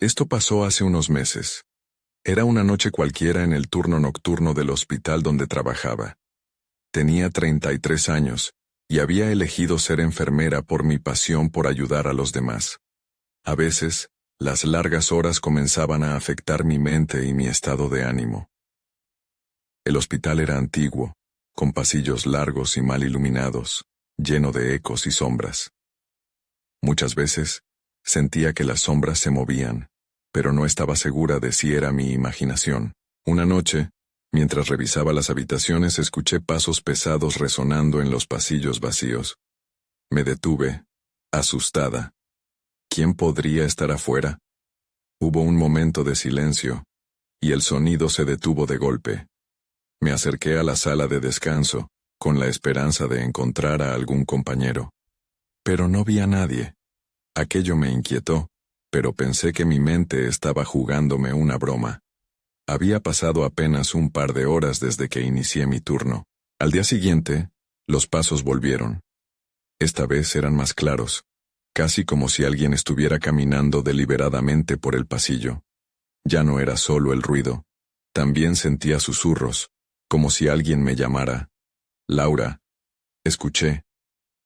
Esto pasó hace unos meses. Era una noche cualquiera en el turno nocturno del hospital donde trabajaba. Tenía 33 años, y había elegido ser enfermera por mi pasión por ayudar a los demás. A veces, las largas horas comenzaban a afectar mi mente y mi estado de ánimo. El hospital era antiguo, con pasillos largos y mal iluminados, lleno de ecos y sombras. Muchas veces, sentía que las sombras se movían, pero no estaba segura de si era mi imaginación. Una noche, mientras revisaba las habitaciones, escuché pasos pesados resonando en los pasillos vacíos. Me detuve, asustada. ¿Quién podría estar afuera? Hubo un momento de silencio, y el sonido se detuvo de golpe. Me acerqué a la sala de descanso, con la esperanza de encontrar a algún compañero. Pero no vi a nadie. Aquello me inquietó, pero pensé que mi mente estaba jugándome una broma. Había pasado apenas un par de horas desde que inicié mi turno. Al día siguiente, los pasos volvieron. Esta vez eran más claros, casi como si alguien estuviera caminando deliberadamente por el pasillo. Ya no era solo el ruido, también sentía susurros, como si alguien me llamara. Laura. Escuché.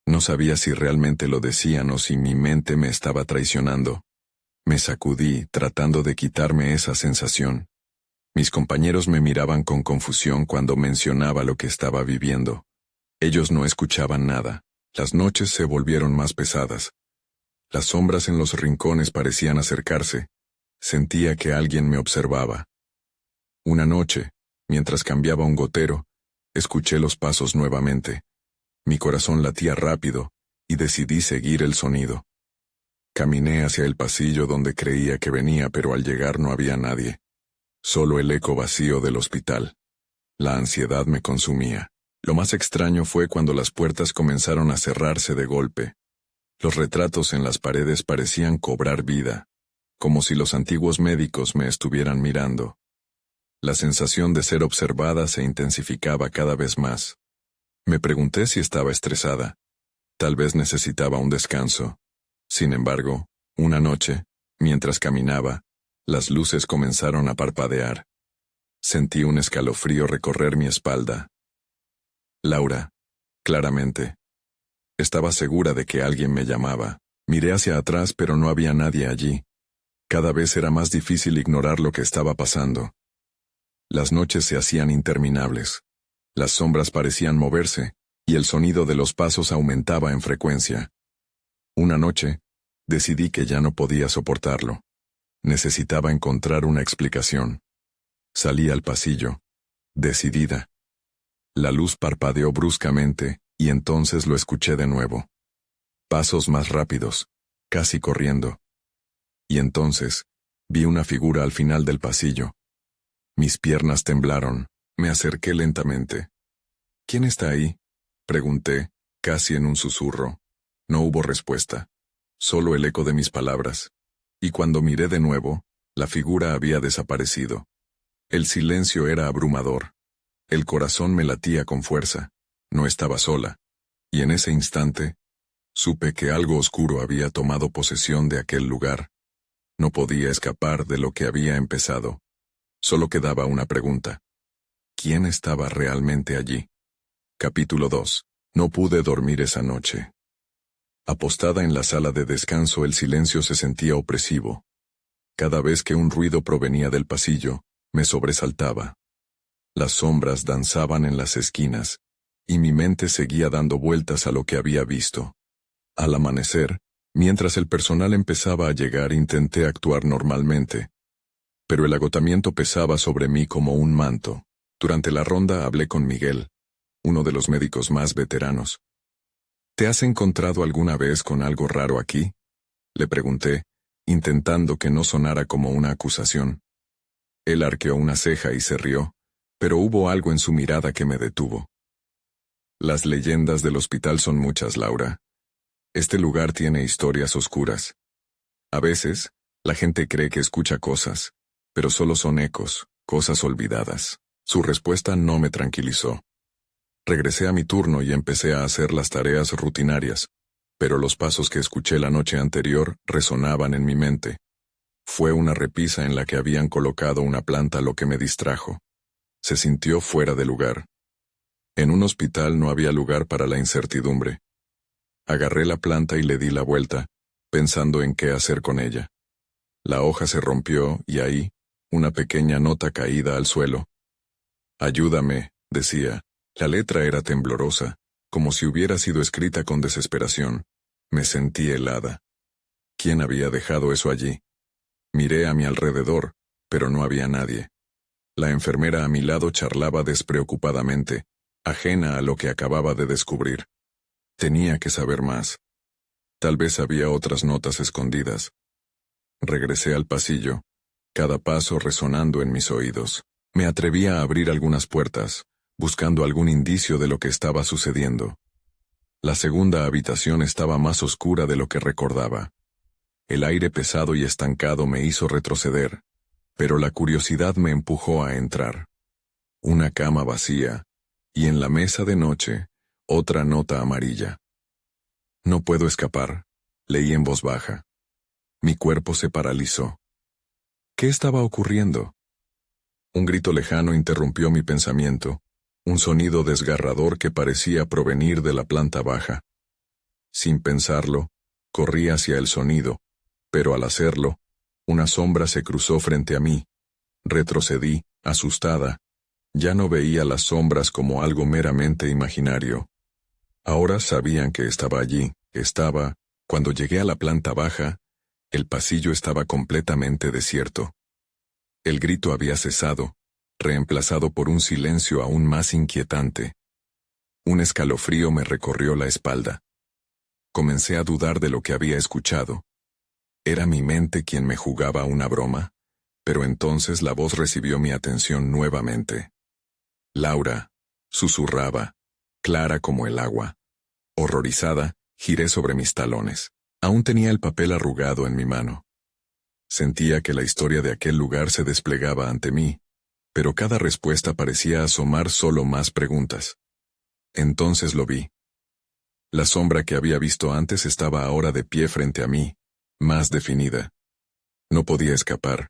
No sabía si realmente lo decían o si mi mente me estaba traicionando. Me sacudí, tratando de quitarme esa sensación. Mis compañeros me miraban con confusión cuando mencionaba lo que estaba viviendo. Ellos no escuchaban nada. Las noches se volvieron más pesadas. Las sombras en los rincones parecían acercarse. Sentía que alguien me observaba. Una noche, mientras cambiaba un gotero, escuché los pasos nuevamente. Mi corazón latía rápido, y decidí seguir el sonido. Caminé hacia el pasillo donde creía que venía, pero al llegar no había nadie. Solo el eco vacío del hospital. La ansiedad me consumía. Lo más extraño fue cuando las puertas comenzaron a cerrarse de golpe. Los retratos en las paredes parecían cobrar vida, como si los antiguos médicos me estuvieran mirando. La sensación de ser observada se intensificaba cada vez más. Me pregunté si estaba estresada. Tal vez necesitaba un descanso. Sin embargo, una noche, mientras caminaba, las luces comenzaron a parpadear. Sentí un escalofrío recorrer mi espalda. Laura, claramente. Estaba segura de que alguien me llamaba. Miré hacia atrás, pero no había nadie allí. Cada vez era más difícil ignorar lo que estaba pasando. Las noches se hacían interminables. Las sombras parecían moverse, y el sonido de los pasos aumentaba en frecuencia. Una noche, decidí que ya no podía soportarlo. Necesitaba encontrar una explicación. Salí al pasillo, decidida. La luz parpadeó bruscamente, y entonces lo escuché de nuevo. Pasos más rápidos, casi corriendo. Y entonces, vi una figura al final del pasillo. Mis piernas temblaron. Me acerqué lentamente. ¿Quién está ahí?, pregunté, casi en un susurro. No hubo respuesta, solo el eco de mis palabras. Y cuando miré de nuevo, la figura había desaparecido. El silencio era abrumador. El corazón me latía con fuerza. No estaba sola. Y en ese instante, supe que algo oscuro había tomado posesión de aquel lugar. No podía escapar de lo que había empezado. Solo quedaba una pregunta. ¿Quién estaba realmente allí? Capítulo 2. No pude dormir esa noche. Apostada en la sala de descanso, el silencio se sentía opresivo. Cada vez que un ruido provenía del pasillo, me sobresaltaba. Las sombras danzaban en las esquinas, y mi mente seguía dando vueltas a lo que había visto. Al amanecer, mientras el personal empezaba a llegar, intenté actuar normalmente. Pero el agotamiento pesaba sobre mí como un manto. Durante la ronda hablé con Miguel, uno de los médicos más veteranos. ¿Te has encontrado alguna vez con algo raro aquí?, le pregunté, intentando que no sonara como una acusación. Él arqueó una ceja y se rió, pero hubo algo en su mirada que me detuvo. Las leyendas del hospital son muchas, Laura. Este lugar tiene historias oscuras. A veces, la gente cree que escucha cosas, pero solo son ecos, cosas olvidadas. Su respuesta no me tranquilizó. Regresé a mi turno y empecé a hacer las tareas rutinarias, pero los pasos que escuché la noche anterior resonaban en mi mente. Fue una repisa en la que habían colocado una planta lo que me distrajo. Se sintió fuera de lugar. En un hospital no había lugar para la incertidumbre. Agarré la planta y le di la vuelta, pensando en qué hacer con ella. La hoja se rompió y ahí, una pequeña nota caída al suelo. Ayúdame, decía. La letra era temblorosa, como si hubiera sido escrita con desesperación. Me sentí helada. ¿Quién había dejado eso allí? Miré a mi alrededor, pero no había nadie. La enfermera a mi lado charlaba despreocupadamente, ajena a lo que acababa de descubrir. Tenía que saber más. Tal vez había otras notas escondidas. Regresé al pasillo, cada paso resonando en mis oídos. Me atreví a abrir algunas puertas, buscando algún indicio de lo que estaba sucediendo. La segunda habitación estaba más oscura de lo que recordaba. El aire pesado y estancado me hizo retroceder, pero la curiosidad me empujó a entrar. Una cama vacía, y en la mesa de noche, otra nota amarilla. No puedo escapar, leí en voz baja. Mi cuerpo se paralizó. ¿Qué estaba ocurriendo? Un grito lejano interrumpió mi pensamiento, un sonido desgarrador que parecía provenir de la planta baja. Sin pensarlo, corrí hacia el sonido, pero al hacerlo, una sombra se cruzó frente a mí. Retrocedí, asustada. Ya no veía las sombras como algo meramente imaginario. Ahora sabían que estaba allí, cuando llegué a la planta baja, el pasillo estaba completamente desierto. El grito había cesado, reemplazado por un silencio aún más inquietante. Un escalofrío me recorrió la espalda. Comencé a dudar de lo que había escuchado. ¿Era mi mente quien me jugaba una broma? Pero entonces la voz recibió mi atención nuevamente. Laura, susurraba, clara como el agua. Horrorizada, giré sobre mis talones. Aún tenía el papel arrugado en mi mano. Sentía que la historia de aquel lugar se desplegaba ante mí, pero cada respuesta parecía asomar solo más preguntas. Entonces lo vi. La sombra que había visto antes estaba ahora de pie frente a mí, más definida. No podía escapar,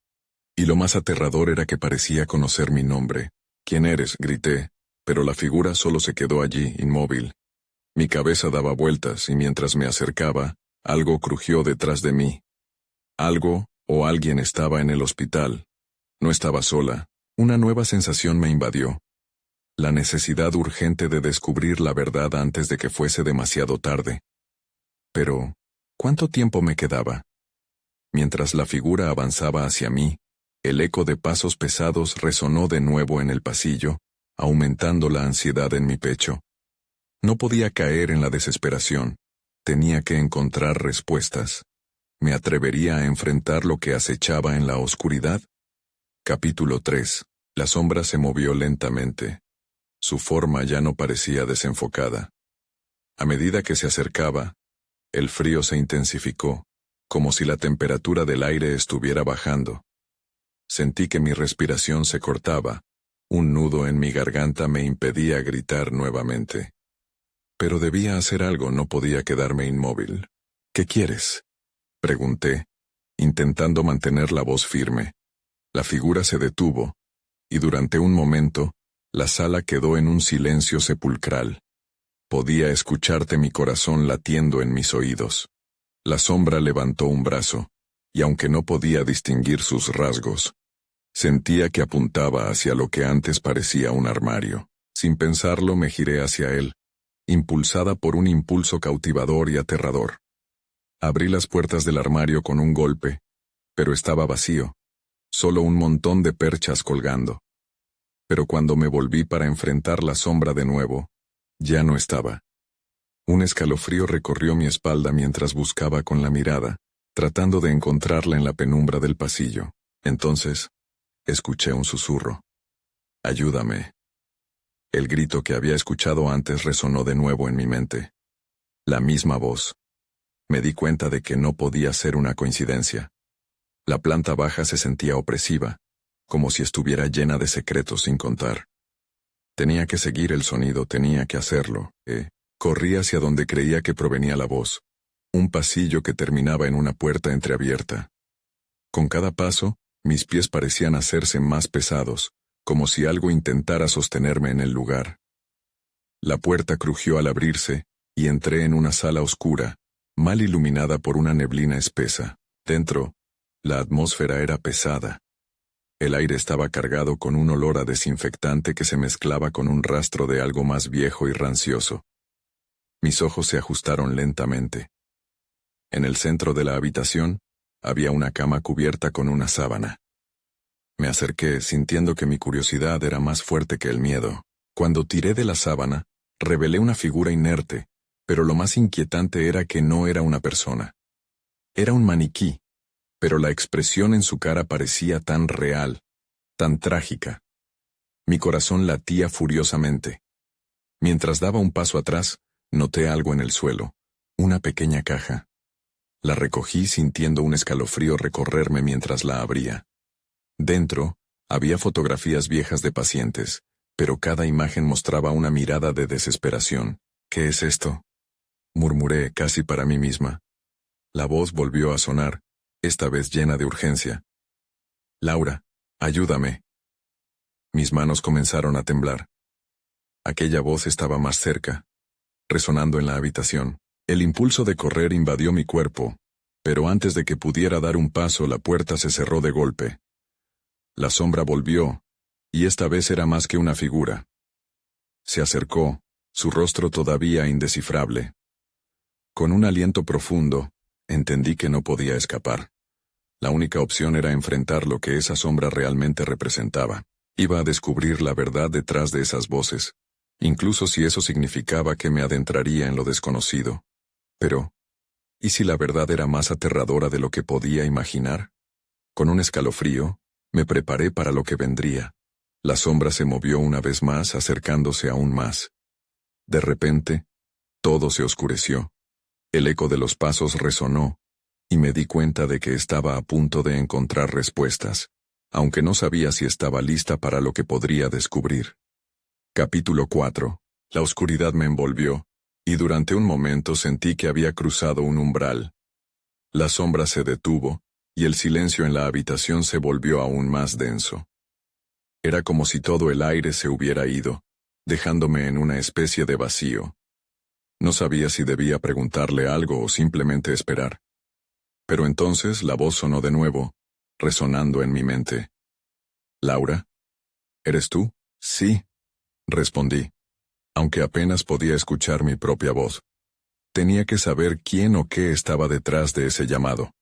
y lo más aterrador era que parecía conocer mi nombre. «¿Quién eres?», grité, pero la figura solo se quedó allí, inmóvil. Mi cabeza daba vueltas y mientras me acercaba, algo crujió detrás de mí. Algo o alguien estaba en el hospital. No estaba sola. Una nueva sensación me invadió. La necesidad urgente de descubrir la verdad antes de que fuese demasiado tarde. Pero, ¿cuánto tiempo me quedaba? Mientras la figura avanzaba hacia mí, el eco de pasos pesados resonó de nuevo en el pasillo, aumentando la ansiedad en mi pecho. No podía caer en la desesperación. Tenía que encontrar respuestas. ¿Me atrevería a enfrentar lo que acechaba en la oscuridad? Capítulo 3. La sombra se movió lentamente. Su forma ya no parecía desenfocada. A medida que se acercaba, el frío se intensificó, como si la temperatura del aire estuviera bajando. Sentí que mi respiración se cortaba. Un nudo en mi garganta me impedía gritar nuevamente. Pero debía hacer algo, no podía quedarme inmóvil. «¿Qué quieres?», pregunté, intentando mantener la voz firme. La figura se detuvo, y durante un momento, la sala quedó en un silencio sepulcral. Podía escucharte mi corazón latiendo en mis oídos. La sombra levantó un brazo, y aunque no podía distinguir sus rasgos, sentía que apuntaba hacia lo que antes parecía un armario. Sin pensarlo me giré hacia él, impulsada por un impulso cautivador y aterrador. Abrí las puertas del armario con un golpe, pero estaba vacío, solo un montón de perchas colgando. Pero cuando me volví para enfrentar la sombra de nuevo, ya no estaba. Un escalofrío recorrió mi espalda mientras buscaba con la mirada, tratando de encontrarla en la penumbra del pasillo. Entonces, escuché un susurro. «Ayúdame». El grito que había escuchado antes resonó de nuevo en mi mente. La misma voz. Me di cuenta de que no podía ser una coincidencia. La planta baja se sentía opresiva, como si estuviera llena de secretos sin contar. Tenía que seguir el sonido, tenía que hacerlo. Corrí hacia donde creía que provenía la voz, un pasillo que terminaba en una puerta entreabierta. Con cada paso, mis pies parecían hacerse más pesados, como si algo intentara sostenerme en el lugar. La puerta crujió al abrirse, y entré en una sala oscura, mal iluminada por una neblina espesa. Dentro, la atmósfera era pesada. El aire estaba cargado con un olor a desinfectante que se mezclaba con un rastro de algo más viejo y rancioso. Mis ojos se ajustaron lentamente. En el centro de la habitación, había una cama cubierta con una sábana. Me acerqué, sintiendo que mi curiosidad era más fuerte que el miedo. Cuando tiré de la sábana, revelé una figura inerte, pero lo más inquietante era que no era una persona. Era un maniquí, pero la expresión en su cara parecía tan real, tan trágica. Mi corazón latía furiosamente. Mientras daba un paso atrás, noté algo en el suelo, una pequeña caja. La recogí sintiendo un escalofrío recorrerme mientras la abría. Dentro, había fotografías viejas de pacientes, pero cada imagen mostraba una mirada de desesperación. ¿Qué es esto?, murmuré casi para mí misma. La voz volvió a sonar, esta vez llena de urgencia. «Laura, ayúdame». Mis manos comenzaron a temblar. Aquella voz estaba más cerca, resonando en la habitación. El impulso de correr invadió mi cuerpo, pero antes de que pudiera dar un paso la puerta se cerró de golpe. La sombra volvió, y esta vez era más que una figura. Se acercó, su rostro todavía indescifrable. Con un aliento profundo, entendí que no podía escapar. La única opción era enfrentar lo que esa sombra realmente representaba. Iba a descubrir la verdad detrás de esas voces, incluso si eso significaba que me adentraría en lo desconocido. Pero, ¿y si la verdad era más aterradora de lo que podía imaginar? Con un escalofrío, me preparé para lo que vendría. La sombra se movió una vez más, acercándose aún más. De repente, todo se oscureció. El eco de los pasos resonó, y me di cuenta de que estaba a punto de encontrar respuestas, aunque no sabía si estaba lista para lo que podría descubrir. Capítulo 4. La oscuridad me envolvió, y durante un momento sentí que había cruzado un umbral. La sombra se detuvo, y el silencio en la habitación se volvió aún más denso. Era como si todo el aire se hubiera ido, dejándome en una especie de vacío. No sabía si debía preguntarle algo o simplemente esperar. Pero entonces la voz sonó de nuevo, resonando en mi mente. «¿Laura? ¿Eres tú?» «Sí», respondí, aunque apenas podía escuchar mi propia voz. Tenía que saber quién o qué estaba detrás de ese llamado.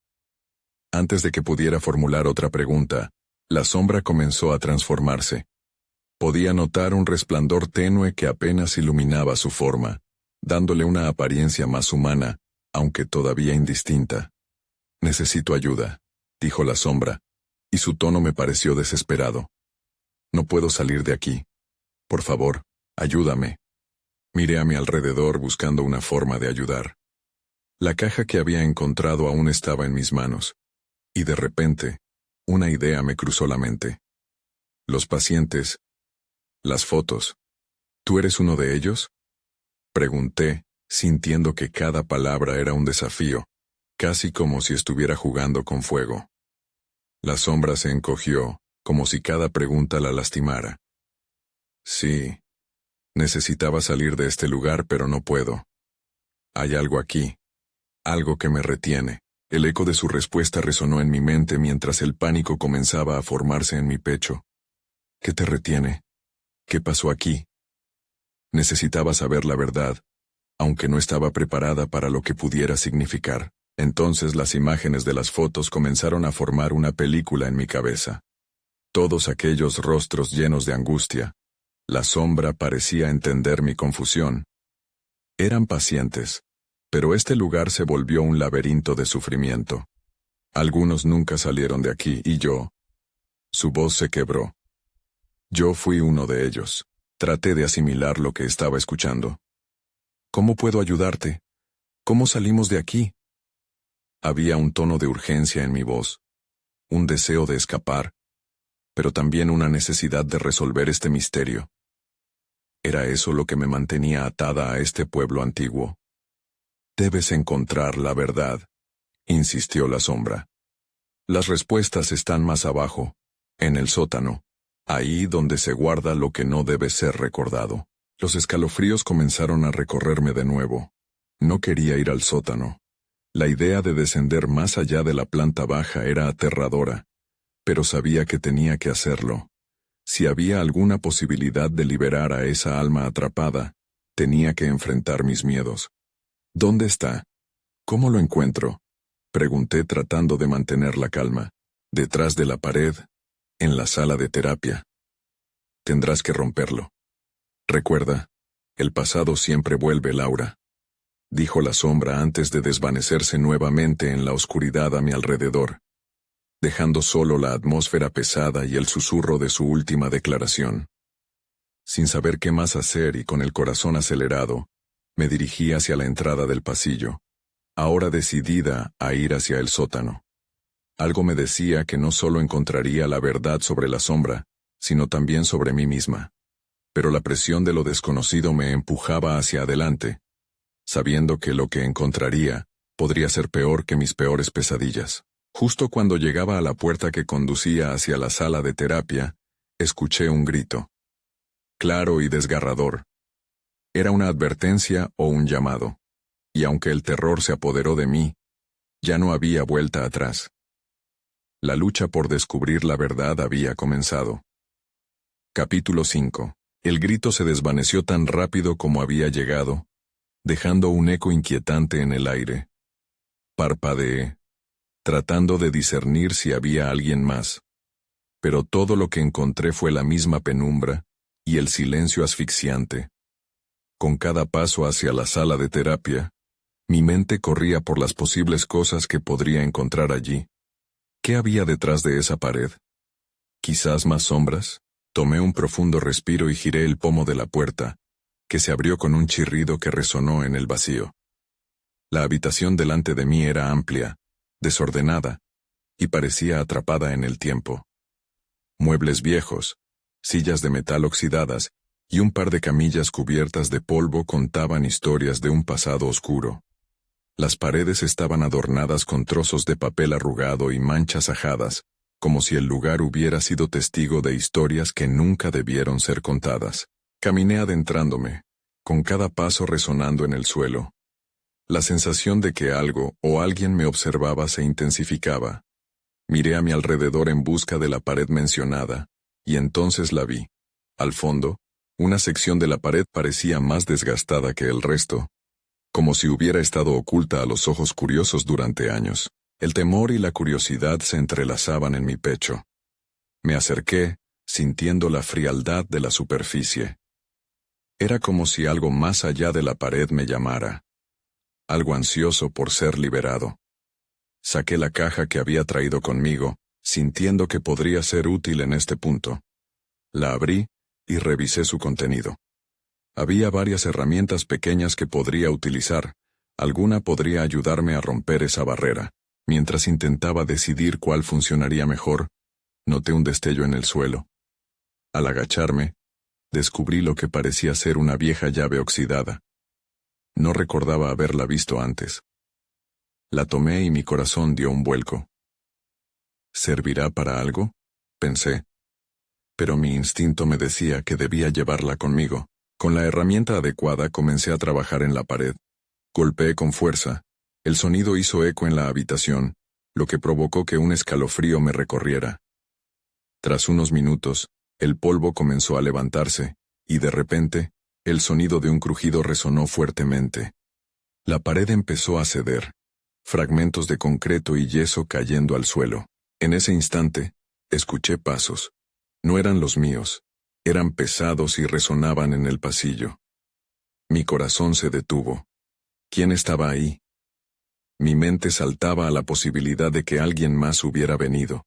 Antes de que pudiera formular otra pregunta, la sombra comenzó a transformarse. Podía notar un resplandor tenue que apenas iluminaba su forma, dándole una apariencia más humana, aunque todavía indistinta. «Necesito ayuda», dijo la sombra, y su tono me pareció desesperado. «No puedo salir de aquí. Por favor, ayúdame». Miré a mi alrededor buscando una forma de ayudar. La caja que había encontrado aún estaba en mis manos, y de repente, una idea me cruzó la mente. Los pacientes. Las fotos. ¿Tú eres uno de ellos?, pregunté, sintiendo que cada palabra era un desafío, casi como si estuviera jugando con fuego. La sombra se encogió, como si cada pregunta la lastimara. «Sí. Necesitaba salir de este lugar, pero no puedo. Hay algo aquí. Algo que me retiene». El eco de su respuesta resonó en mi mente mientras el pánico comenzaba a formarse en mi pecho. «¿Qué te retiene? ¿Qué pasó aquí?» Necesitaba saber la verdad, aunque no estaba preparada para lo que pudiera significar. Entonces las imágenes de las fotos comenzaron a formar una película en mi cabeza. Todos aquellos rostros llenos de angustia. La sombra parecía entender mi confusión. Eran pacientes, pero este lugar se volvió un laberinto de sufrimiento. Algunos nunca salieron de aquí, y yo. Su voz se quebró. Yo fui uno de ellos. Traté de asimilar lo que estaba escuchando. «¿Cómo puedo ayudarte? ¿Cómo salimos de aquí?» Había un tono de urgencia en mi voz, un deseo de escapar, pero también una necesidad de resolver este misterio. Era eso lo que me mantenía atada a este pueblo antiguo. «Debes encontrar la verdad», insistió la sombra. Las respuestas están más abajo, en el sótano, ahí donde se guarda lo que no debe ser recordado. Los escalofríos comenzaron a recorrerme de nuevo. No quería ir al sótano. La idea de descender más allá de la planta baja era aterradora, pero sabía que tenía que hacerlo. Si había alguna posibilidad de liberar a esa alma atrapada, tenía que enfrentar mis miedos. ¿Dónde está? ¿Cómo lo encuentro? Pregunté tratando de mantener la calma. Detrás de la pared, en la sala de terapia. Tendrás que romperlo. Recuerda, el pasado siempre vuelve, Laura. Dijo la sombra antes de desvanecerse nuevamente en la oscuridad a mi alrededor, dejando solo la atmósfera pesada y el susurro de su última declaración. Sin saber qué más hacer y con el corazón acelerado, me dirigí hacia la entrada del pasillo, ahora decidida a ir hacia el sótano. Algo me decía que no solo encontraría la verdad sobre la sombra, sino también sobre mí misma. Pero la presión de lo desconocido me empujaba hacia adelante, sabiendo que lo que encontraría podría ser peor que mis peores pesadillas. Justo cuando llegaba a la puerta que conducía hacia la sala de terapia, escuché un grito. Claro y desgarrador. Era una advertencia o un llamado. Y aunque el terror se apoderó de mí, ya no había vuelta atrás. La lucha por descubrir la verdad había comenzado. Capítulo 5. El grito se desvaneció tan rápido como había llegado, dejando un eco inquietante en el aire. Parpadeé, tratando de discernir si había alguien más. Pero todo lo que encontré fue la misma penumbra y el silencio asfixiante. Con cada paso hacia la sala de terapia, mi mente corría por las posibles cosas que podría encontrar allí. ¿Qué había detrás de esa pared? ¿Quizás más sombras? Tomé un profundo respiro y giré el pomo de la puerta, que se abrió con un chirrido que resonó en el vacío. La habitación delante de mí era amplia, desordenada, y parecía atrapada en el tiempo. Muebles viejos, sillas de metal oxidadas y un par de camillas cubiertas de polvo contaban historias de un pasado oscuro. Las paredes estaban adornadas con trozos de papel arrugado y manchas ajadas, como si el lugar hubiera sido testigo de historias que nunca debieron ser contadas. Caminé adentrándome, con cada paso resonando en el suelo. La sensación de que algo o alguien me observaba se intensificaba. Miré a mi alrededor en busca de la pared mencionada, y entonces la vi. Al fondo, una sección de la pared parecía más desgastada que el resto, como si hubiera estado oculta a los ojos curiosos durante años. El temor y la curiosidad se entrelazaban en mi pecho. Me acerqué, sintiendo la frialdad de la superficie. Era como si algo más allá de la pared me llamara. Algo ansioso por ser liberado. Saqué la caja que había traído conmigo, sintiendo que podría ser útil en este punto. La abrí y revisé su contenido. Había varias herramientas pequeñas que podría utilizar. Alguna podría ayudarme a romper esa barrera. Mientras intentaba decidir cuál funcionaría mejor, noté un destello en el suelo. Al agacharme, descubrí lo que parecía ser una vieja llave oxidada. No recordaba haberla visto antes. La tomé y mi corazón dio un vuelco. ¿Servirá para algo?, pensé. Pero mi instinto me decía que debía llevarla conmigo. Con la herramienta adecuada comencé a trabajar en la pared. Golpeé con fuerza. El sonido hizo eco en la habitación, lo que provocó que un escalofrío me recorriera. Tras unos minutos, el polvo comenzó a levantarse, y de repente, el sonido de un crujido resonó fuertemente. La pared empezó a ceder, fragmentos de concreto y yeso cayendo al suelo. En ese instante, escuché pasos. No eran los míos, eran pesados y resonaban en el pasillo. Mi corazón se detuvo. ¿Quién estaba ahí? Mi mente saltaba a la posibilidad de que alguien más hubiera venido.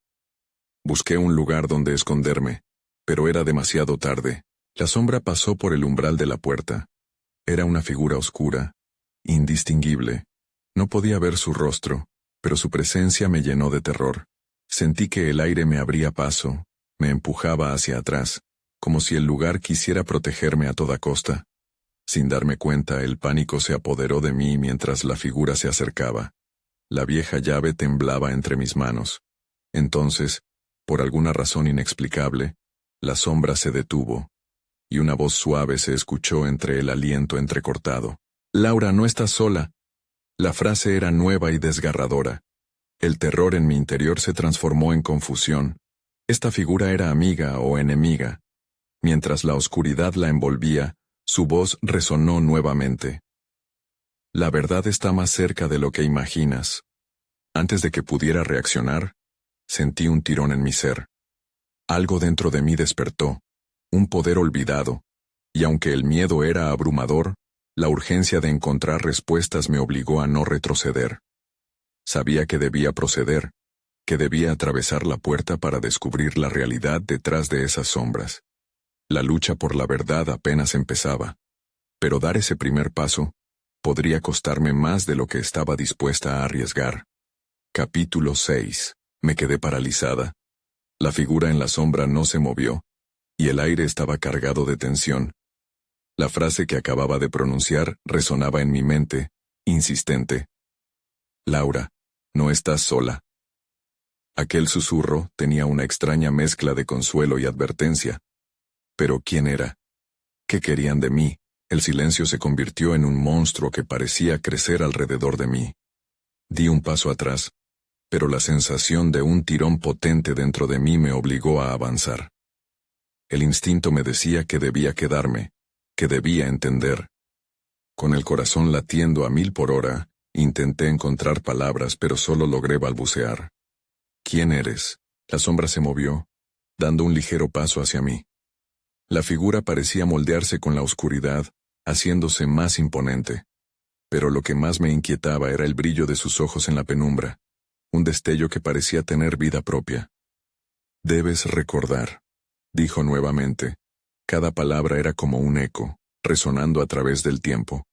Busqué un lugar donde esconderme, pero era demasiado tarde. La sombra pasó por el umbral de la puerta. Era una figura oscura, indistinguible. No podía ver su rostro, pero su presencia me llenó de terror. Sentí que el aire me abría paso, me empujaba hacia atrás, como si el lugar quisiera protegerme a toda costa. Sin darme cuenta, el pánico se apoderó de mí mientras la figura se acercaba. La vieja llave temblaba entre mis manos. Entonces, por alguna razón inexplicable, la sombra se detuvo, y una voz suave se escuchó entre el aliento entrecortado. «Laura, no estás sola». La frase era nueva y desgarradora. El terror en mi interior se transformó en confusión. Esta figura era amiga o enemiga. Mientras la oscuridad la envolvía, su voz resonó nuevamente. «La verdad está más cerca de lo que imaginas». Antes de que pudiera reaccionar, sentí un tirón en mi ser. Algo dentro de mí despertó, un poder olvidado, y aunque el miedo era abrumador, la urgencia de encontrar respuestas me obligó a no retroceder. Sabía que debía proceder, que debía atravesar la puerta para descubrir la realidad detrás de esas sombras. La lucha por la verdad apenas empezaba, pero dar ese primer paso podría costarme más de lo que estaba dispuesta a arriesgar. Capítulo 6. Me quedé paralizada. La figura en la sombra no se movió, y el aire estaba cargado de tensión. La frase que acababa de pronunciar resonaba en mi mente, insistente. «Laura, no estás sola». Aquel susurro tenía una extraña mezcla de consuelo y advertencia. Pero ¿quién era? ¿Qué querían de mí? El silencio se convirtió en un monstruo que parecía crecer alrededor de mí. Di un paso atrás, pero la sensación de un tirón potente dentro de mí me obligó a avanzar. El instinto me decía que debía quedarme, que debía entender. Con el corazón latiendo a 1000 por hora, intenté encontrar palabras, pero solo logré balbucear. «¿Quién eres?». La sombra se movió, dando un ligero paso hacia mí. La figura parecía moldearse con la oscuridad, haciéndose más imponente. Pero lo que más me inquietaba era el brillo de sus ojos en la penumbra, un destello que parecía tener vida propia. «Debes recordar», dijo nuevamente. Cada palabra era como un eco, resonando a través del tiempo.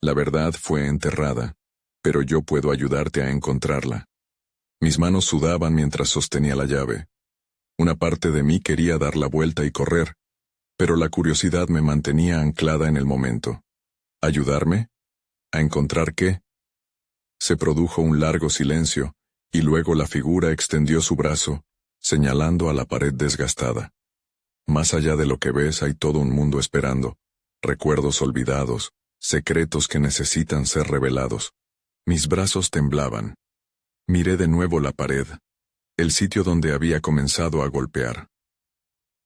«La verdad fue enterrada, pero yo puedo ayudarte a encontrarla». Mis manos sudaban mientras sostenía la llave. Una parte de mí quería dar la vuelta y correr, pero la curiosidad me mantenía anclada en el momento. ¿Ayudarme? ¿A encontrar qué? Se produjo un largo silencio, y luego la figura extendió su brazo, señalando a la pared desgastada. «Más allá de lo que ves hay todo un mundo esperando, recuerdos olvidados, secretos que necesitan ser revelados». Mis brazos temblaban. Miré de nuevo la pared, el sitio donde había comenzado a golpear.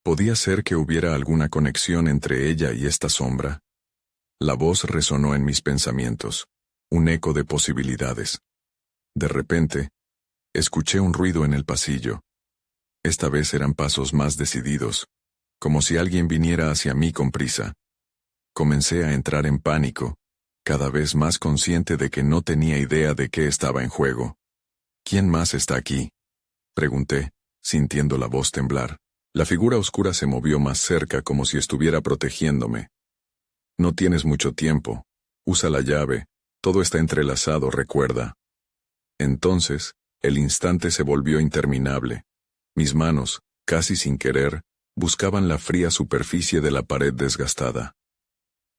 ¿Podía ser que hubiera alguna conexión entre ella y esta sombra? La voz resonó en mis pensamientos, un eco de posibilidades. De repente, escuché un ruido en el pasillo. Esta vez eran pasos más decididos, como si alguien viniera hacia mí con prisa. Comencé a entrar en pánico, cada vez más consciente de que no tenía idea de qué estaba en juego. «¿Quién más está aquí?», pregunté, sintiendo la voz temblar. La figura oscura se movió más cerca como si estuviera protegiéndome. «No tienes mucho tiempo. Usa la llave. Todo está entrelazado, recuerda». Entonces, el instante se volvió interminable. Mis manos, casi sin querer, buscaban la fría superficie de la pared desgastada.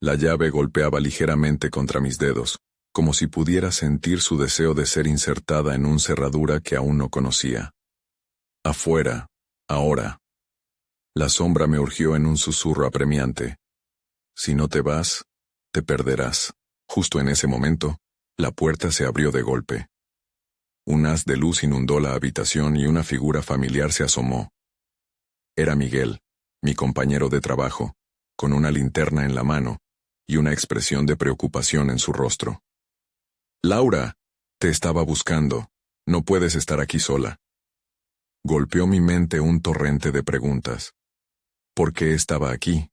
La llave golpeaba ligeramente contra mis dedos, como si pudiera sentir su deseo de ser insertada en una cerradura que aún no conocía. «Afuera, ahora». La sombra me urgió en un susurro apremiante. «Si no te vas, te perderás». Justo en ese momento, la puerta se abrió de golpe. Un haz de luz inundó la habitación y una figura familiar se asomó. Era Miguel, mi compañero de trabajo, con una linterna en la mano y una expresión de preocupación en su rostro. «Laura, te estaba buscando. No puedes estar aquí sola». Golpeó mi mente un torrente de preguntas. ¿Por qué estaba aquí?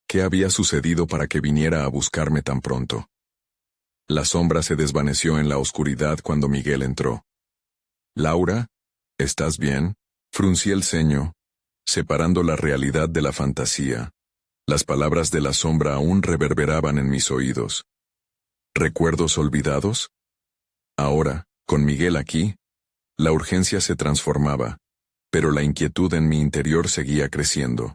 ¿Qué había sucedido para que viniera a buscarme tan pronto? La sombra se desvaneció en la oscuridad cuando Miguel entró. «Laura, ¿estás bien?». Fruncí el ceño, separando la realidad de la fantasía. Las palabras de la sombra aún reverberaban en mis oídos. ¿Recuerdos olvidados? Ahora, con Miguel aquí, la urgencia se transformaba, pero la inquietud en mi interior seguía creciendo.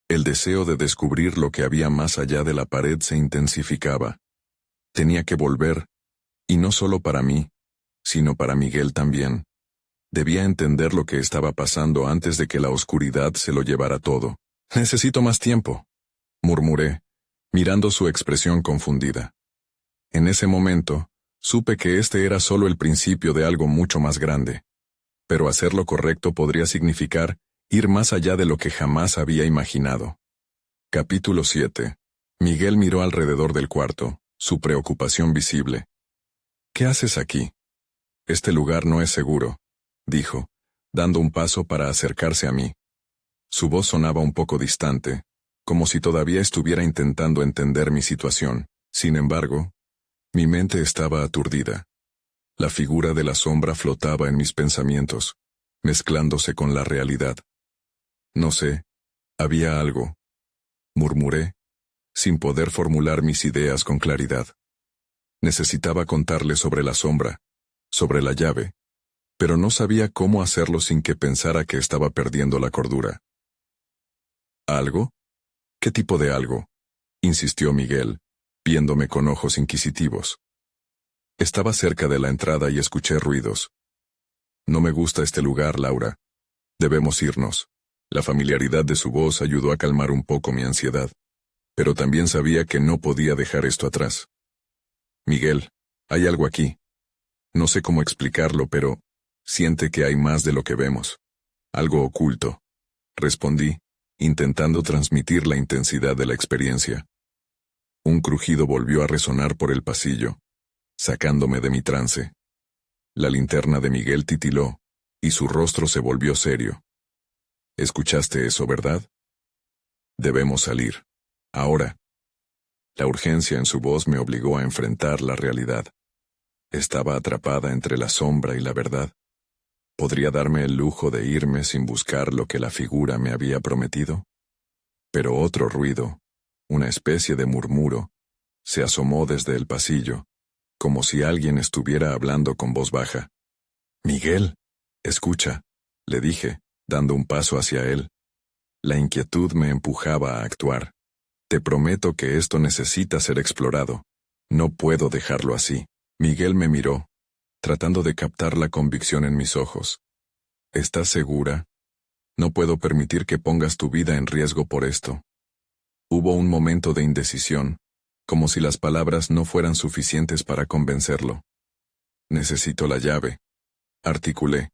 El deseo de descubrir lo que había más allá de la pared se intensificaba. Tenía que volver, y no solo para mí, sino para Miguel también. Debía entender lo que estaba pasando antes de que la oscuridad se lo llevara todo. Necesito más tiempo, murmuré, mirando su expresión confundida. En ese momento, supe que este era solo el principio de algo mucho más grande. Pero hacer lo correcto podría significar ir más allá de lo que jamás había imaginado. Capítulo 7. Miguel miró alrededor del cuarto, su preocupación visible. ¿Qué haces aquí? Este lugar no es seguro, dijo, dando un paso para acercarse a mí. Su voz sonaba un poco distante, como si todavía estuviera intentando entender mi situación. Sin embargo, mi mente estaba aturdida. La figura de la sombra flotaba en mis pensamientos, mezclándose con la realidad. No sé, había algo, murmuré, sin poder formular mis ideas con claridad. Necesitaba contarle sobre la sombra, sobre la llave, pero no sabía cómo hacerlo sin que pensara que estaba perdiendo la cordura. ¿Algo? ¿Qué tipo de algo?, insistió Miguel, viéndome con ojos inquisitivos. Estaba cerca de la entrada y escuché ruidos. No me gusta este lugar, Laura. Debemos irnos. La familiaridad de su voz ayudó a calmar un poco mi ansiedad, pero también sabía que no podía dejar esto atrás. Miguel, hay algo aquí. No sé cómo explicarlo, pero siente que hay más de lo que vemos. Algo oculto, respondí, intentando transmitir la intensidad de la experiencia. Un crujido volvió a resonar por el pasillo, sacándome de mi trance. La linterna de Miguel titiló, y su rostro se volvió serio. ¿Escuchaste eso, verdad? Debemos salir. Ahora. La urgencia en su voz me obligó a enfrentar la realidad. Estaba atrapada entre la sombra y la verdad. ¿Podría darme el lujo de irme sin buscar lo que la figura me había prometido? Pero otro ruido, una especie de murmuro, se asomó desde el pasillo, como si alguien estuviera hablando con voz baja. «Miguel, escucha», le dije, dando un paso hacia él. La inquietud me empujaba a actuar. «Te prometo que esto necesita ser explorado. No puedo dejarlo así». Miguel me miró, tratando de captar la convicción en mis ojos. «¿Estás segura? No puedo permitir que pongas tu vida en riesgo por esto». Hubo un momento de indecisión, como si las palabras no fueran suficientes para convencerlo. «Necesito la llave», articulé,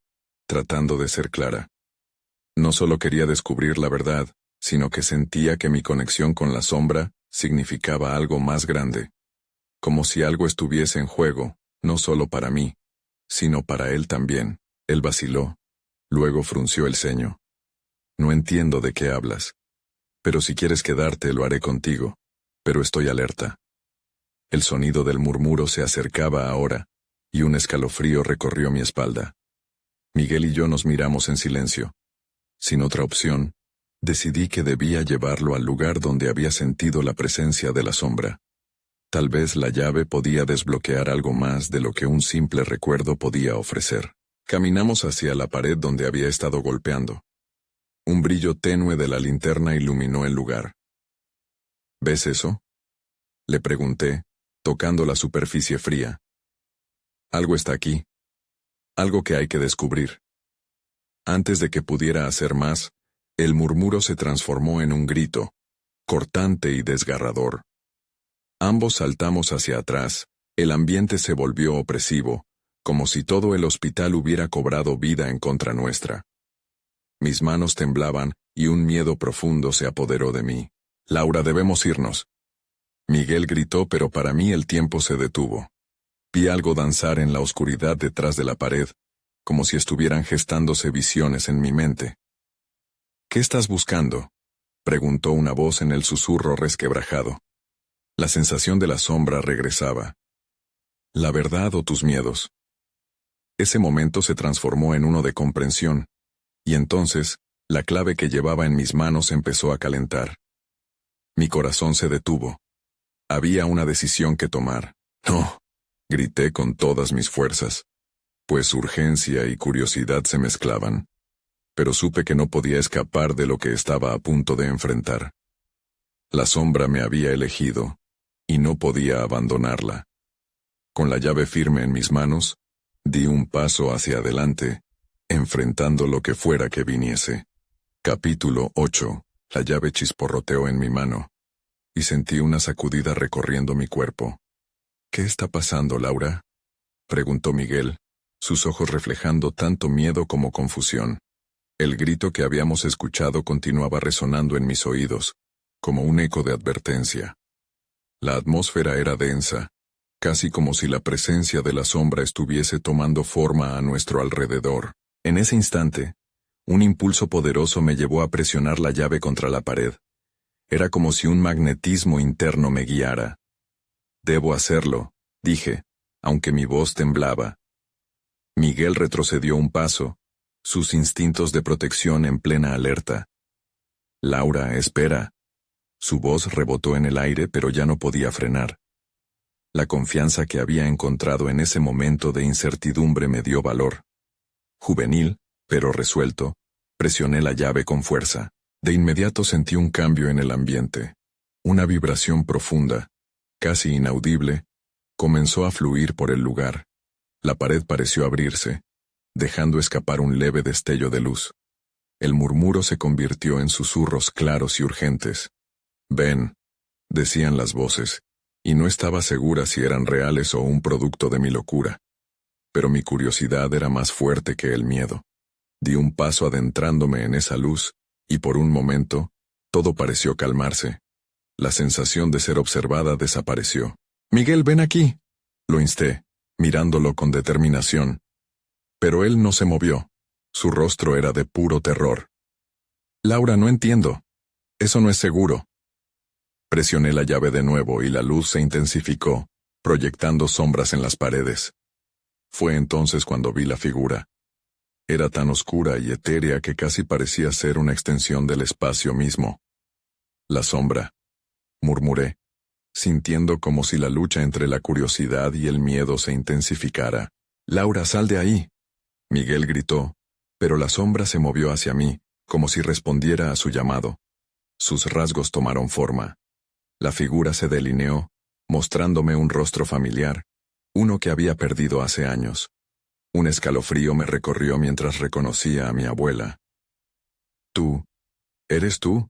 tratando de ser clara. No solo quería descubrir la verdad, sino que sentía que mi conexión con la sombra significaba algo más grande. Como si algo estuviese en juego, no solo para mí, sino para él también. Él vaciló, luego frunció el ceño. «No entiendo de qué hablas. Pero si quieres quedarte, lo haré contigo. Pero estoy alerta». El sonido del murmuro se acercaba ahora, y un escalofrío recorrió mi espalda. Miguel y yo nos miramos en silencio. Sin otra opción, decidí que debía llevarlo al lugar donde había sentido la presencia de la sombra. Tal vez la llave podía desbloquear algo más de lo que un simple recuerdo podía ofrecer. Caminamos hacia la pared donde había estado golpeando. Un brillo tenue de la linterna iluminó el lugar. ¿Ves eso?, le pregunté, tocando la superficie fría. Algo está aquí. Algo que hay que descubrir. Antes de que pudiera hacer más, el murmuro se transformó en un grito, cortante y desgarrador. Ambos saltamos hacia atrás, el ambiente se volvió opresivo, como si todo el hospital hubiera cobrado vida en contra nuestra. Mis manos temblaban y un miedo profundo se apoderó de mí. «Laura, debemos irnos». Miguel gritó, pero para mí el tiempo se detuvo. Vi algo danzar en la oscuridad detrás de la pared, como si estuvieran gestándose visiones en mi mente. «¿Qué estás buscando?», preguntó una voz en el susurro resquebrajado. La sensación de la sombra regresaba. ¿La verdad o tus miedos? Ese momento se transformó en uno de comprensión, y entonces, la clave que llevaba en mis manos empezó a calentar. Mi corazón se detuvo. Había una decisión que tomar. «No», grité con todas mis fuerzas, pues urgencia y curiosidad se mezclaban. Pero supe que no podía escapar de lo que estaba a punto de enfrentar. La sombra me había elegido, y no podía abandonarla. Con la llave firme en mis manos, di un paso hacia adelante, enfrentando lo que fuera que viniese. Capítulo 8. La llave chisporroteó en mi mano, y sentí una sacudida recorriendo mi cuerpo. ¿Qué está pasando, Laura?, preguntó Miguel, sus ojos reflejando tanto miedo como confusión. El grito que habíamos escuchado continuaba resonando en mis oídos, como un eco de advertencia. La atmósfera era densa, casi como si la presencia de la sombra estuviese tomando forma a nuestro alrededor. En ese instante, un impulso poderoso me llevó a presionar la llave contra la pared. Era como si un magnetismo interno me guiara. «Debo hacerlo», dije, aunque mi voz temblaba. Miguel retrocedió un paso, sus instintos de protección en plena alerta. «Laura, espera». Su voz rebotó en el aire, pero ya no podía frenar. La confianza que había encontrado en ese momento de incertidumbre me dio valor. Juvenil, pero resuelto, presioné la llave con fuerza. De inmediato sentí un cambio en el ambiente. Una vibración profunda, casi inaudible, comenzó a fluir por el lugar. La pared pareció abrirse, dejando escapar un leve destello de luz. El murmuro se convirtió en susurros claros y urgentes. «Ven», decían las voces, y no estaba segura si eran reales o un producto de mi locura. Pero mi curiosidad era más fuerte que el miedo. Di un paso adentrándome en esa luz, y por un momento, todo pareció calmarse. La sensación de ser observada desapareció. «Miguel, ven aquí», lo insté, mirándolo con determinación. Pero él no se movió. Su rostro era de puro terror. «Laura, no entiendo. Eso no es seguro». Presioné la llave de nuevo y la luz se intensificó, proyectando sombras en las paredes. Fue entonces cuando vi la figura. Era tan oscura y etérea que casi parecía ser una extensión del espacio mismo. «La sombra», murmuré, sintiendo como si la lucha entre la curiosidad y el miedo se intensificara. «Laura, sal de ahí», Miguel gritó, pero la sombra se movió hacia mí, como si respondiera a su llamado. Sus rasgos tomaron forma. La figura se delineó, mostrándome un rostro familiar, uno que había perdido hace años. Un escalofrío me recorrió mientras reconocía a mi abuela. «¿Tú? ¿Eres tú?»,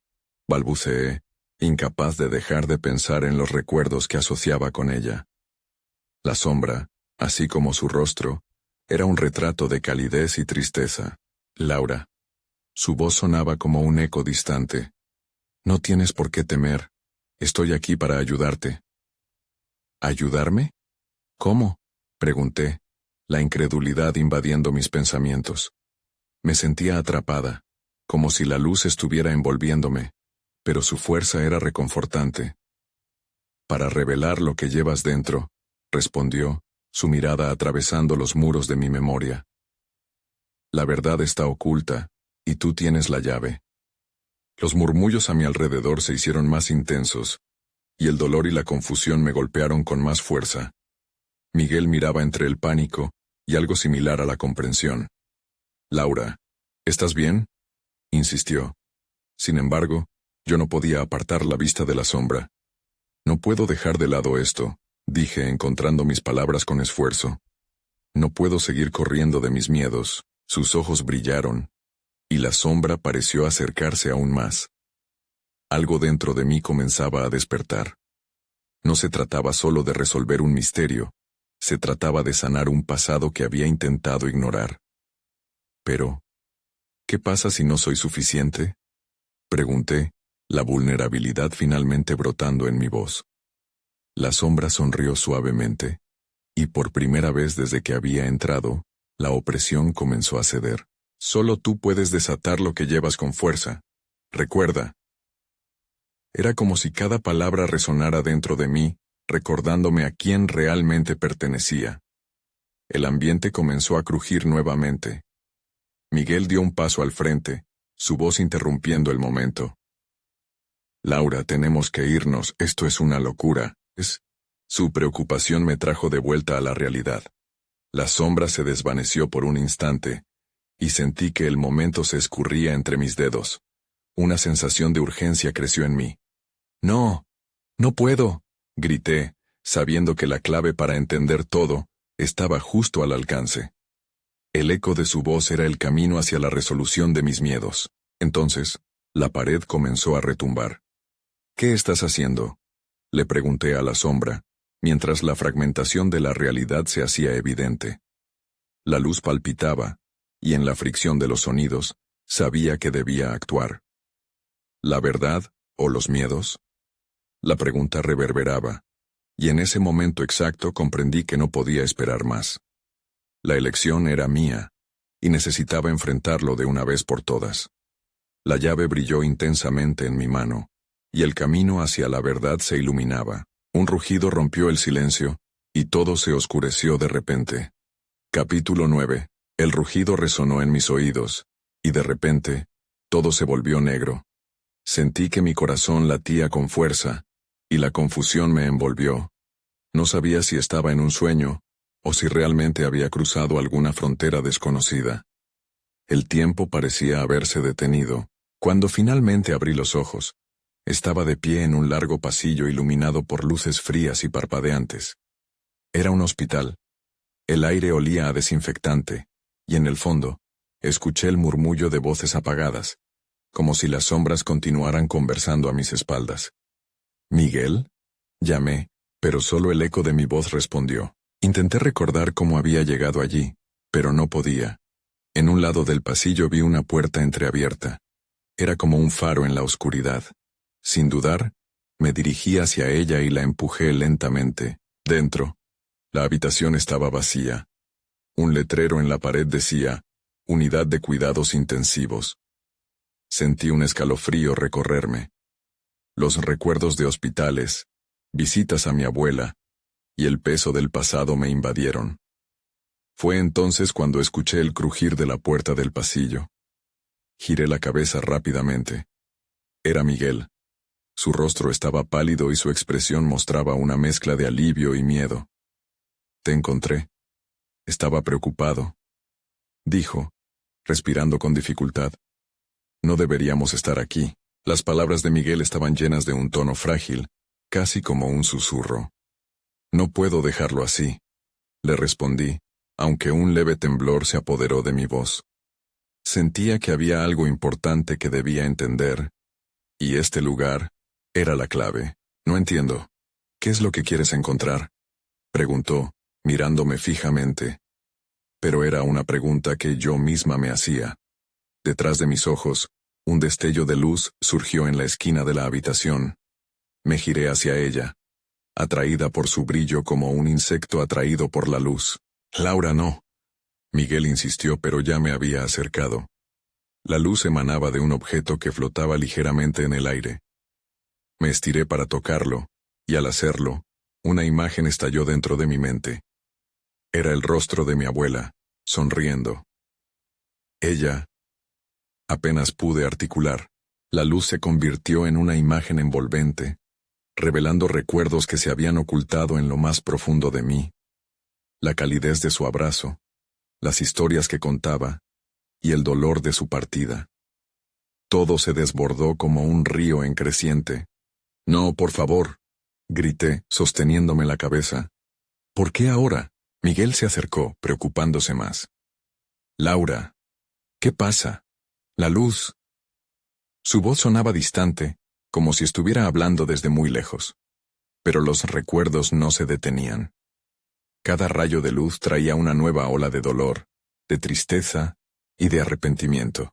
balbuceé, incapaz de dejar de pensar en los recuerdos que asociaba con ella. La sombra, así como su rostro, era un retrato de calidez y tristeza. «Laura». Su voz sonaba como un eco distante. «No tienes por qué temer. Estoy aquí para ayudarte». «¿Ayudarme? ¿Cómo?», pregunté, la incredulidad invadiendo mis pensamientos. Me sentía atrapada, como si la luz estuviera envolviéndome, pero su fuerza era reconfortante. «Para revelar lo que llevas dentro», respondió, su mirada atravesando los muros de mi memoria. «La verdad está oculta, y tú tienes la llave». Los murmullos a mi alrededor se hicieron más intensos, y el dolor y la confusión me golpearon con más fuerza. Miguel miraba entre el pánico y algo similar a la comprensión. «Laura, ¿estás bien?», insistió. Sin embargo, yo no podía apartar la vista de la sombra. «No puedo dejar de lado esto», dije, encontrando mis palabras con esfuerzo. «No puedo seguir corriendo de mis miedos». Sus ojos brillaron, y la sombra pareció acercarse aún más. Algo dentro de mí comenzaba a despertar. No se trataba solo de resolver un misterio, se trataba de sanar un pasado que había intentado ignorar. Pero, ¿qué pasa si no soy suficiente?, pregunté, la vulnerabilidad finalmente brotando en mi voz. La sombra sonrió suavemente, y por primera vez desde que había entrado, la opresión comenzó a ceder. «Solo tú puedes desatar lo que llevas con fuerza. Recuerda». Era como si cada palabra resonara dentro de mí, recordándome a quién realmente pertenecía. El ambiente comenzó a crujir nuevamente. Miguel dio un paso al frente, su voz interrumpiendo el momento. «Laura, tenemos que irnos, esto es una locura». Su preocupación me trajo de vuelta a la realidad. La sombra se desvaneció por un instante, y sentí que el momento se escurría entre mis dedos. Una sensación de urgencia creció en mí. «No, no puedo», grité, sabiendo que la clave para entender todo estaba justo al alcance. El eco de su voz era el camino hacia la resolución de mis miedos. Entonces, la pared comenzó a retumbar. ¿Qué estás haciendo?, le pregunté a la sombra, mientras la fragmentación de la realidad se hacía evidente. La luz palpitaba, y en la fricción de los sonidos, sabía que debía actuar. ¿La verdad o los miedos? La pregunta reverberaba, y en ese momento exacto comprendí que no podía esperar más. La elección era mía, y necesitaba enfrentarlo de una vez por todas. La llave brilló intensamente en mi mano, y el camino hacia la verdad se iluminaba. Un rugido rompió el silencio, y todo se oscureció de repente. Capítulo 9. El rugido resonó en mis oídos, y de repente, todo se volvió negro. Sentí que mi corazón latía con fuerza, y la confusión me envolvió. No sabía si estaba en un sueño, o si realmente había cruzado alguna frontera desconocida. El tiempo parecía haberse detenido. Cuando finalmente abrí los ojos, estaba de pie en un largo pasillo iluminado por luces frías y parpadeantes. Era un hospital. El aire olía a desinfectante, y en el fondo, escuché el murmullo de voces apagadas, como si las sombras continuaran conversando a mis espaldas. ¿Miguel?, llamé, pero solo el eco de mi voz respondió. Intenté recordar cómo había llegado allí, pero no podía. En un lado del pasillo vi una puerta entreabierta. Era como un faro en la oscuridad. Sin dudar, me dirigí hacia ella y la empujé lentamente. Dentro, la habitación estaba vacía. Un letrero en la pared decía, Unidad de Cuidados Intensivos. Sentí un escalofrío recorrerme. Los recuerdos de hospitales, visitas a mi abuela, y el peso del pasado me invadieron. Fue entonces cuando escuché el crujir de la puerta del pasillo. Giré la cabeza rápidamente. Era Miguel. Su rostro estaba pálido y su expresión mostraba una mezcla de alivio y miedo. «Te encontré. Estaba preocupado», dijo, respirando con dificultad. «No deberíamos estar aquí». Las palabras de Miguel estaban llenas de un tono frágil, casi como un susurro. «No puedo dejarlo así», le respondí, aunque un leve temblor se apoderó de mi voz. Sentía que había algo importante que debía entender, y este lugar era la clave. «No entiendo. ¿Qué es lo que quieres encontrar?», preguntó, mirándome fijamente. Pero era una pregunta que yo misma me hacía. Detrás de mis ojos, un destello de luz surgió en la esquina de la habitación. Me giré hacia ella, atraída por su brillo como un insecto atraído por la luz. «Laura, no». Miguel insistió, pero ya me había acercado. La luz emanaba de un objeto que flotaba ligeramente en el aire. Me estiré para tocarlo, y al hacerlo, una imagen estalló dentro de mi mente. Era el rostro de mi abuela, sonriendo. Ella. Apenas pude articular. La luz se convirtió en una imagen envolvente, revelando recuerdos que se habían ocultado en lo más profundo de mí. La calidez de su abrazo, las historias que contaba, y el dolor de su partida. Todo se desbordó como un río en creciente. «No, por favor», grité, sosteniéndome la cabeza. «¿Por qué ahora?». Miguel se acercó, preocupándose más. «Laura, ¿qué pasa? La luz». Su voz sonaba distante, como si estuviera hablando desde muy lejos. Pero los recuerdos no se detenían. Cada rayo de luz traía una nueva ola de dolor, de tristeza y de arrepentimiento.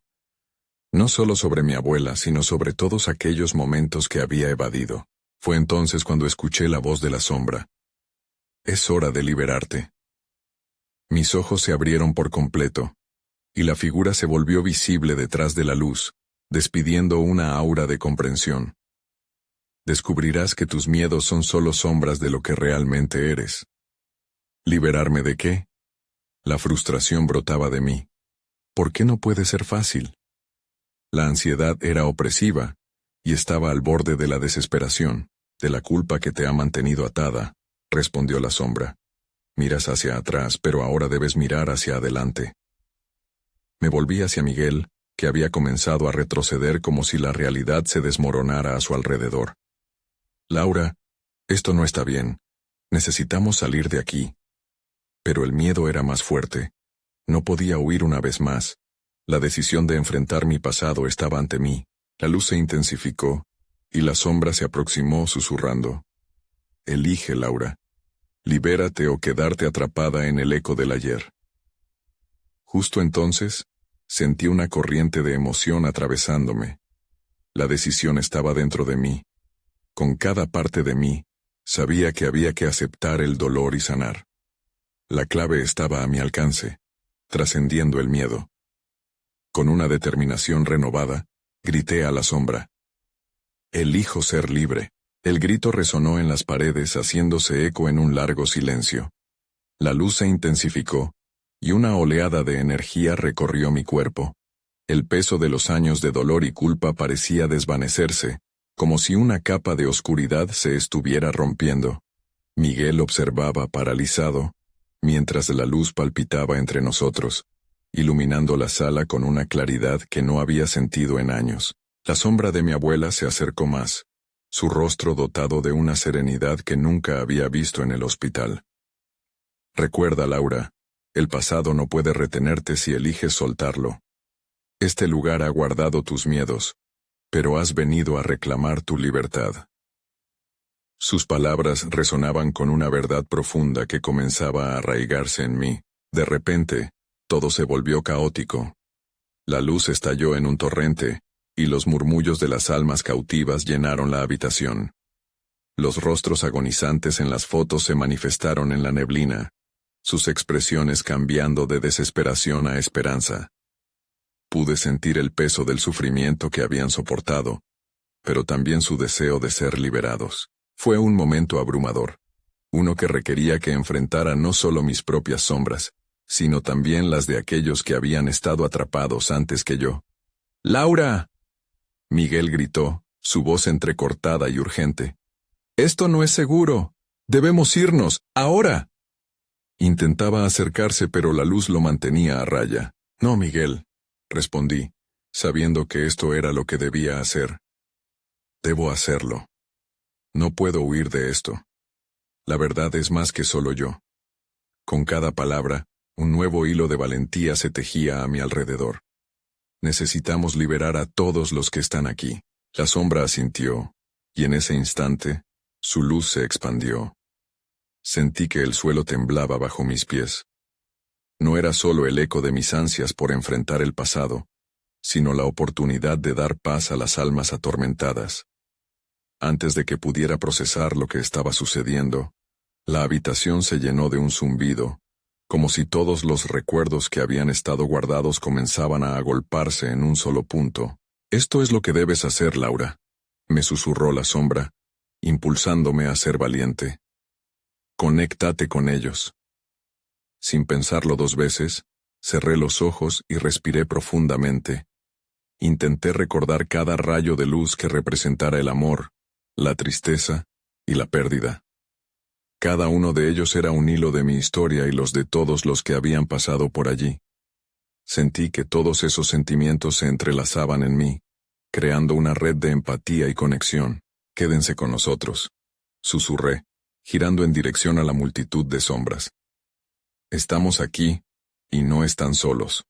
No solo sobre mi abuela, sino sobre todos aquellos momentos que había evadido. Fue entonces cuando escuché la voz de la sombra. «Es hora de liberarte». Mis ojos se abrieron por completo, y la figura se volvió visible detrás de la luz, despidiendo una aura de comprensión. «Descubrirás que tus miedos son solo sombras de lo que realmente eres». ¿Liberarme de qué? La frustración brotaba de mí. ¿Por qué no puede ser fácil? La ansiedad era opresiva, y estaba al borde de la desesperación, de la culpa que te ha mantenido atada, respondió la sombra. Miras hacia atrás, pero ahora debes mirar hacia adelante. Me volví hacia Miguel, que había comenzado a retroceder como si la realidad se desmoronara a su alrededor. «Laura, esto no está bien. Necesitamos salir de aquí». Pero el miedo era más fuerte. No podía huir una vez más. La decisión de enfrentar mi pasado estaba ante mí. La luz se intensificó, y la sombra se aproximó susurrando. Elige, Laura. Libérate o quedarte atrapada en el eco del ayer. Justo entonces, sentí una corriente de emoción atravesándome. La decisión estaba dentro de mí. Con cada parte de mí, sabía que había que aceptar el dolor y sanar. La clave estaba a mi alcance, trascendiendo el miedo. Con una determinación renovada, grité a la sombra. Elijo ser libre. El grito resonó en las paredes haciéndose eco en un largo silencio. La luz se intensificó, y una oleada de energía recorrió mi cuerpo. El peso de los años de dolor y culpa parecía desvanecerse, como si una capa de oscuridad se estuviera rompiendo. Miguel observaba paralizado, mientras la luz palpitaba entre nosotros, iluminando la sala con una claridad que no había sentido en años. La sombra de mi abuela se acercó más, su rostro dotado de una serenidad que nunca había visto en el hospital. Recuerda, Laura, el pasado no puede retenerte si eliges soltarlo. Este lugar ha guardado tus miedos, pero has venido a reclamar tu libertad. Sus palabras resonaban con una verdad profunda que comenzaba a arraigarse en mí. De repente, todo se volvió caótico. La luz estalló en un torrente, y los murmullos de las almas cautivas llenaron la habitación. Los rostros agonizantes en las fotos se manifestaron en la neblina, sus expresiones cambiando de desesperación a esperanza. Pude sentir el peso del sufrimiento que habían soportado, pero también su deseo de ser liberados. Fue un momento abrumador, uno que requería que enfrentara no solo mis propias sombras, sino también las de aquellos que habían estado atrapados antes que yo. ¡Laura! Miguel gritó, su voz entrecortada y urgente. «¡Esto no es seguro! ¡Debemos irnos! ¡Ahora!» Intentaba acercarse, pero la luz lo mantenía a raya. «No, Miguel», respondí, sabiendo que esto era lo que debía hacer. «Debo hacerlo. No puedo huir de esto. La verdad es más que solo yo». Con cada palabra, un nuevo hilo de valentía se tejía a mi alrededor. «Necesitamos liberar a todos los que están aquí». La sombra asintió, y en ese instante, su luz se expandió. Sentí que el suelo temblaba bajo mis pies. No era solo el eco de mis ansias por enfrentar el pasado, sino la oportunidad de dar paz a las almas atormentadas. Antes de que pudiera procesar lo que estaba sucediendo, la habitación se llenó de un zumbido, como si todos los recuerdos que habían estado guardados comenzaban a agolparse en un solo punto. «Esto es lo que debes hacer, Laura», me susurró la sombra, impulsándome a ser valiente. «Conéctate con ellos». Sin pensarlo dos veces, cerré los ojos y respiré profundamente. Intenté recordar cada rayo de luz que representara el amor, la tristeza y la pérdida. Cada uno de ellos era un hilo de mi historia y los de todos los que habían pasado por allí. Sentí que todos esos sentimientos se entrelazaban en mí, creando una red de empatía y conexión. «Quédense con nosotros», susurré, girando en dirección a la multitud de sombras. «Estamos aquí, y no están solos».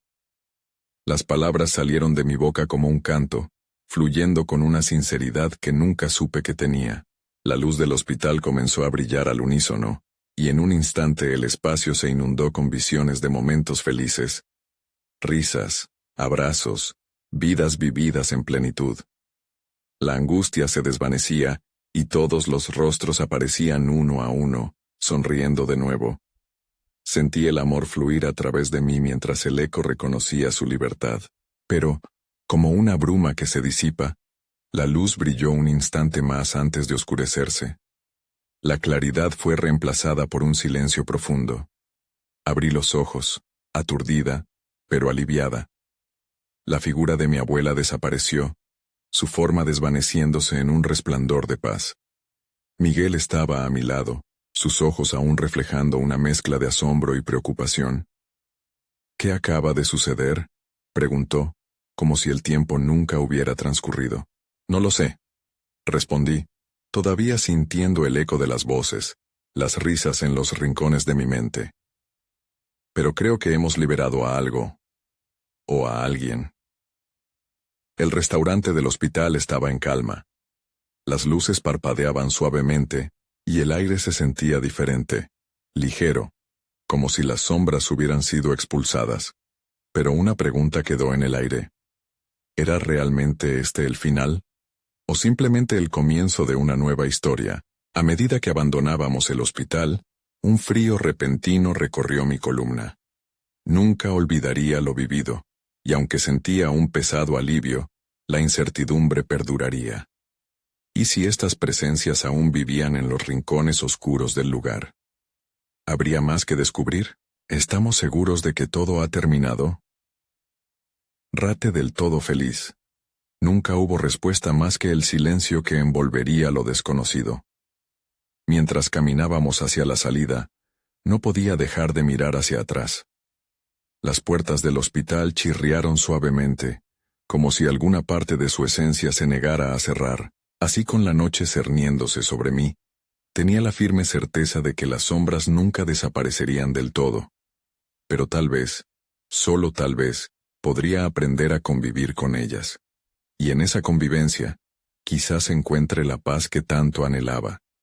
Las palabras salieron de mi boca como un canto, fluyendo con una sinceridad que nunca supe que tenía. La luz del hospital comenzó a brillar al unísono, y en un instante el espacio se inundó con visiones de momentos felices. Risas, abrazos, vidas vividas en plenitud. La angustia se desvanecía, y todos los rostros aparecían uno a uno, sonriendo de nuevo. Sentí el amor fluir a través de mí mientras el eco reconocía su libertad. Pero, como una bruma que se disipa, la luz brilló un instante más antes de oscurecerse. La claridad fue reemplazada por un silencio profundo. Abrí los ojos, aturdida, pero aliviada. La figura de mi abuela desapareció, su forma desvaneciéndose en un resplandor de paz. Miguel estaba a mi lado, sus ojos aún reflejando una mezcla de asombro y preocupación. «¿Qué acaba de suceder?», preguntó, como si el tiempo nunca hubiera transcurrido. «No lo sé», respondí, todavía sintiendo el eco de las voces, las risas en los rincones de mi mente. pero creo que hemos liberado a algo, o a alguien. El restaurante del hospital estaba en calma. Las luces parpadeaban suavemente, y el aire se sentía diferente, ligero, como si las sombras hubieran sido expulsadas. Pero una pregunta quedó en el aire. ¿Era realmente este el final? ¿O simplemente el comienzo de una nueva historia? A medida que abandonábamos el hospital, un frío repentino recorrió mi columna. Nunca olvidaría lo vivido, y aunque sentía un pesado alivio, la incertidumbre perduraría. ¿Y si estas presencias aún vivían en los rincones oscuros del lugar? ¿Habría más que descubrir? ¿Estamos seguros de que todo ha terminado? Rate del todo feliz. Nunca hubo respuesta más que el silencio que envolvería lo desconocido. Mientras caminábamos hacia la salida, no podía dejar de mirar hacia atrás. Las puertas del hospital chirriaron suavemente, como si alguna parte de su esencia se negara a cerrar. Así, con la noche cerniéndose sobre mí, tenía la firme certeza de que las sombras nunca desaparecerían del todo. Pero tal vez, solo tal vez, podría aprender a convivir con ellas. Y en esa convivencia, quizás encuentre la paz que tanto anhelaba.